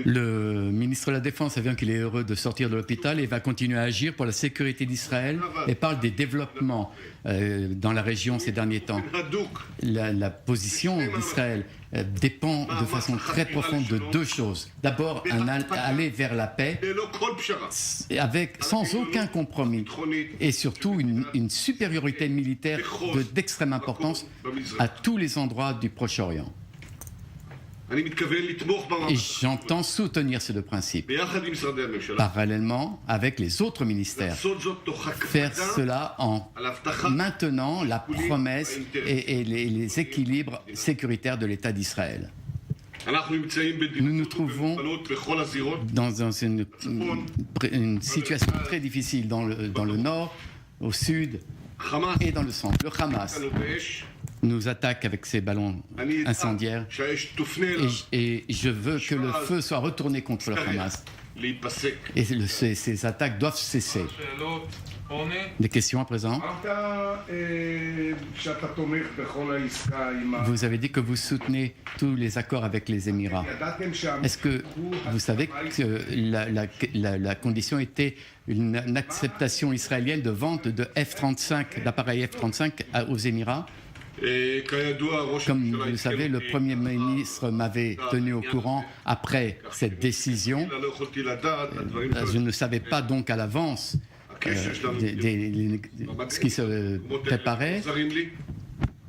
Le ministre de la Défense affirme qu'il est heureux de sortir de l'hôpital et va continuer à agir pour la sécurité d'Israël et parle des développements dans la région ces derniers temps. La position d'Israël dépend de façon très profonde de deux choses. D'abord, aller vers la paix sans aucun compromis et surtout une supériorité militaire d'extrême importance à tous les endroits du Proche-Orient. Et j'entends soutenir ces deux principes, parallèlement avec les autres ministères. Faire cela en maintenant la promesse et les équilibres sécuritaires de l'État d'Israël. Nous nous trouvons dans une situation très difficile dans le nord, au sud et dans le centre. Le Hamas nous attaque avec ses ballons incendiaires et je veux que le feu soit retourné contre le Hamas. Et ces attaques doivent cesser. Des questions à présent? Vous avez dit que vous soutenez tous les accords avec les Émirats. Est-ce que vous savez que la condition était une acceptation israélienne de vente de F-35, d'appareils F-35 aux Émirats? Comme vous le savez, le Premier ministre m'avait tenu au courant après cette décision. Je ne savais pas donc à l'avance ce qui se préparait.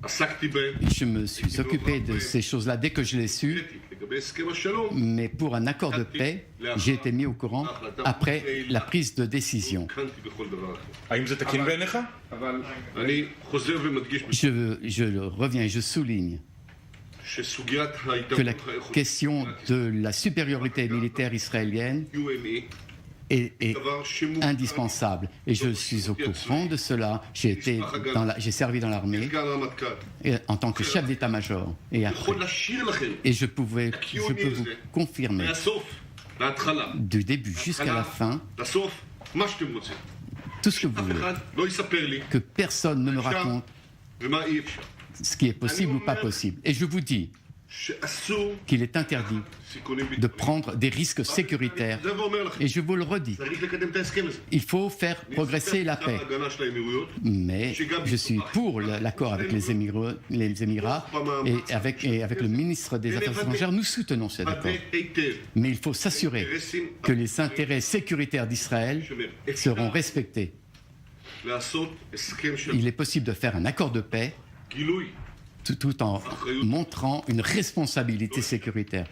Je me suis occupé de ces choses-là dès que je l'ai su, mais pour un accord de paix, j'ai été mis au courant après la prise de décision. Je reviens et je souligne que la question de la supériorité militaire israélienne est indispensable. Et je suis au courant de cela. J'ai servi dans l'armée en tant que chef d'état-major. Et je peux vous confirmer, du début jusqu'à la fin, tout ce que vous voulez, que personne ne me raconte ce qui est possible ou pas possible. Et je vous dis qu'il est interdit de prendre des risques sécuritaires. Et je vous le redis, il faut faire progresser la paix. Mais je suis pour l'accord avec les Émirats et avec le ministre des Affaires étrangères, nous soutenons cet accord. Mais il faut s'assurer que les intérêts sécuritaires d'Israël seront respectés. Il est possible de faire un accord de paix tout en montrant une responsabilité sécuritaire.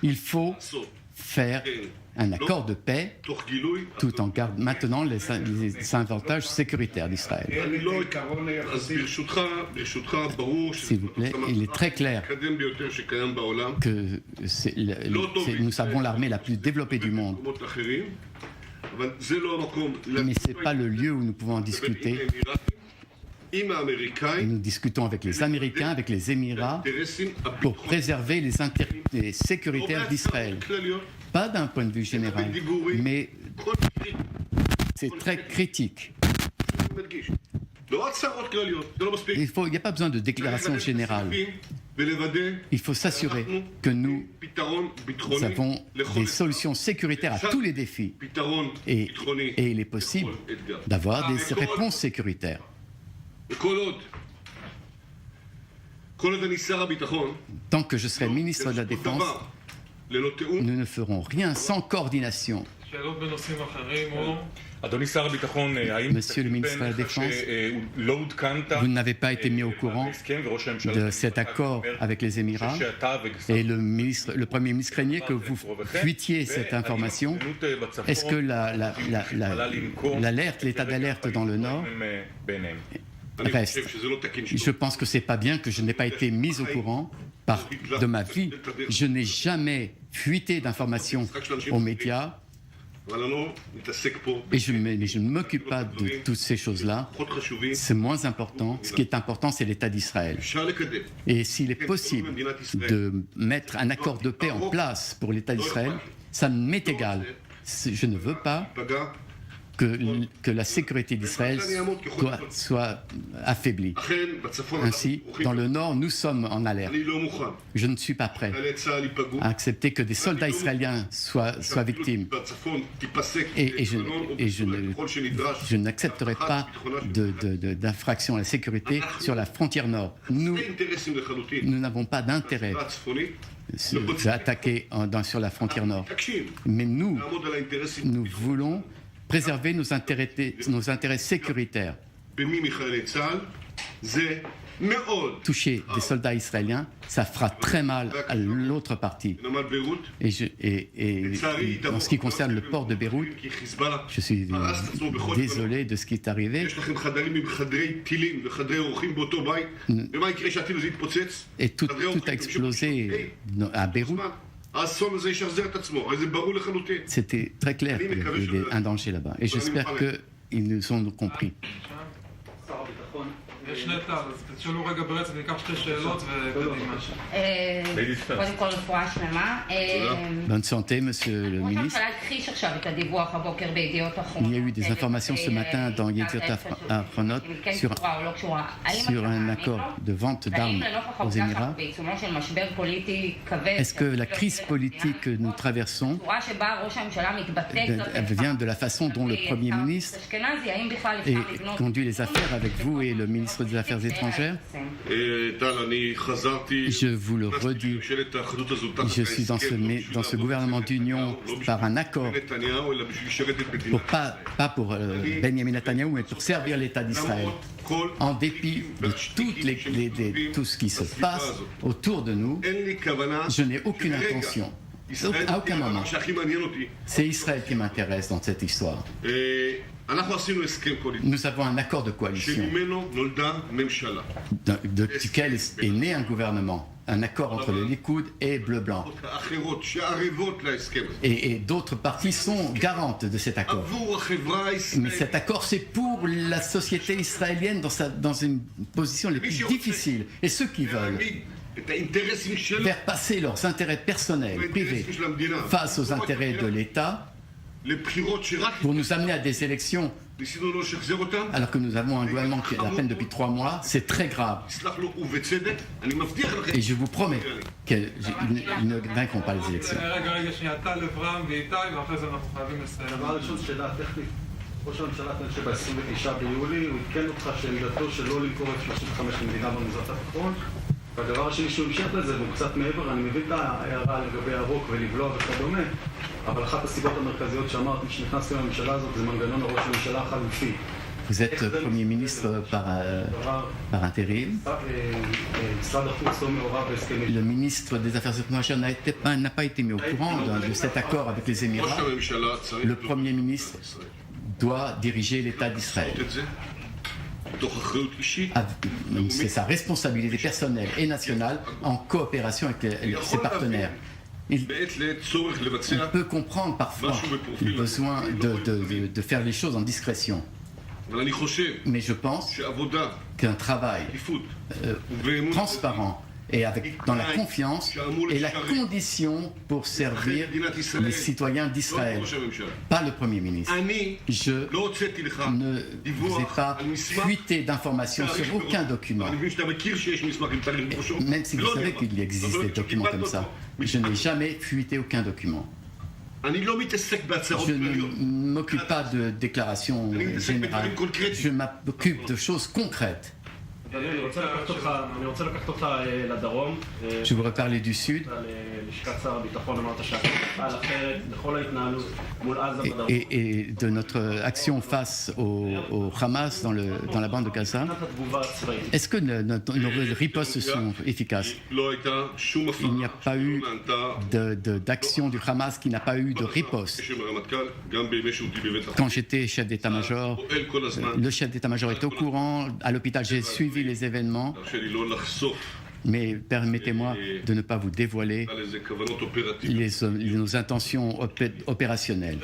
Il faut faire un accord de paix tout en maintenant les avantages sécuritaire d'Israël. S'il vous plaît, il est très clair que nous avons l'armée la plus développée du monde. Mais ce n'est pas le lieu où nous pouvons en discuter. Nous discutons avec les Américains, avec les Émirats, pour préserver les intérêts sécuritaires d'Israël. Pas d'un point de vue général, mais c'est très critique. Il n'y a pas besoin de déclaration générale. Il faut s'assurer que nous avons des solutions sécuritaires à tous les défis. Et il est possible d'avoir des réponses sécuritaires. Tant que je serai ministre de la Défense, nous ne ferons rien sans coordination. Monsieur le ministre de la Défense, vous n'avez pas été mis au courant de cet accord avec les Émirats et le Premier ministre craignait que vous fuitiez cette information. Est-ce que l'état d'alerte dans le Nord reste? Je pense que ce n'est pas bien que je n'ai pas été mis au courant de ma vie. Je n'ai jamais fuité d'informations aux médias. Et je ne m'occupe pas de toutes ces choses-là. C'est moins important. Ce qui est important, c'est l'État d'Israël. Et s'il est possible de mettre un accord de paix en place pour l'État d'Israël, ça m'est égal. Je ne veux pas que la sécurité d'Israël soit affaiblie. Ainsi, dans le nord, nous sommes en alerte. Je ne suis pas prêt à accepter que des soldats israéliens soient victimes. Et je n'accepterai pas d'infraction à la sécurité sur la frontière nord. Nous n'avons pas d'intérêt d'attaquer sur la frontière nord. Mais nous voulons préserver nos intérêts sécuritaire. Toucher des soldats israéliens, ça fera très mal à l'autre partie. Et en ce qui concerne le port de Beyrouth, je suis désolé de ce qui est arrivé. Et tout a explosé à Beyrouth. C'était très clair qu'il y avait un danger là-bas. Et j'espère qu'ils nous ont compris. יש נטל, אז תשאלו רגע ברצף, ניקח שתי שאלות וקדימה. קודם כל רפואה שלמה. Bonne santé, monsieur le ministre. Il y a eu des informations ce matin dans Yediot Ahronot sur un accord de vente d'armes aux Émirats. Est-ce que la crise politique que nous traversons vient de la façon dont le Premier ministre conduit les affaires avec vous et le ministre des Affaires étrangères? Je vous le redis, je suis dans ce gouvernement d'union par un accord, pas pour Benjamin Netanyahou, mais pour servir l'État d'Israël. En dépit de tout ce qui se passe autour de nous, je n'ai aucune intention, à aucun moment. C'est Israël qui m'intéresse dans cette histoire. Nous avons un accord de coalition duquel est né un gouvernement, un accord entre le Likoud et Bleu-Blanc. Et d'autres partis sont garantes de cet accord. Mais cet accord, c'est pour la société israélienne dans une position les plus difficiles. Et ceux qui veulent faire passer leurs intérêts personnels, privés, face aux intérêts de l'État, pour nous amener à des élections alors que nous avons un gouvernement qui est à peine depuis 3 mois, c'est très grave. Et je vous promets qu'ils ne vaincront pas les élections. ראש הממשלה טוען שב-29 ביולי הוא עדכן אותך שעמדתו שלא למכור F-35 למדינה במזרח התיכון. והדבר השני שהוא המשיך לזה, והוא קצת מעבר, אני מבין את ההערה לגבי הרוק ולבלוע וכדומה, אבל אחת הסיבות המרכזיות שאמרתי שנכנסתי לממשלה הזאת זה מנגנון הראש הממשלה החלופי. Vous êtes Premier ministre par intérim. Le ministre des Affaires étrangères n'a pas été mis au courant de cet accord avec les Émirats. Le Premier ministre doit diriger l'État d'Israël. C'est sa responsabilité personnelle et nationale en coopération avec ses partenaires. On peut comprendre parfois le besoin de faire les choses en discrétion. Mais je pense qu'un travail transparent et dans la confiance est la condition pour servir les citoyens d'Israël, pas le Premier ministre. Je ne vous ai pas fuité d'informations sur aucun document, même si vous savez qu'il existe des documents comme ça. Je n'ai jamais fuité aucun document. Je ne m'occupe pas de déclarations générales, je m'occupe de choses concrètes. Je voudrais parler du Sud et de notre action face au Hamas dans la bande de Gaza. Est-ce que nos ripostes sont efficaces? Il n'y a pas eu d'action du Hamas qui n'a pas eu de riposte. Quand j'étais chef d'état-major, le chef d'état-major était au courant. À l'hôpital, j'ai suivi les événements, mais permettez-moi de ne pas vous dévoiler nos intentions opérationnelles.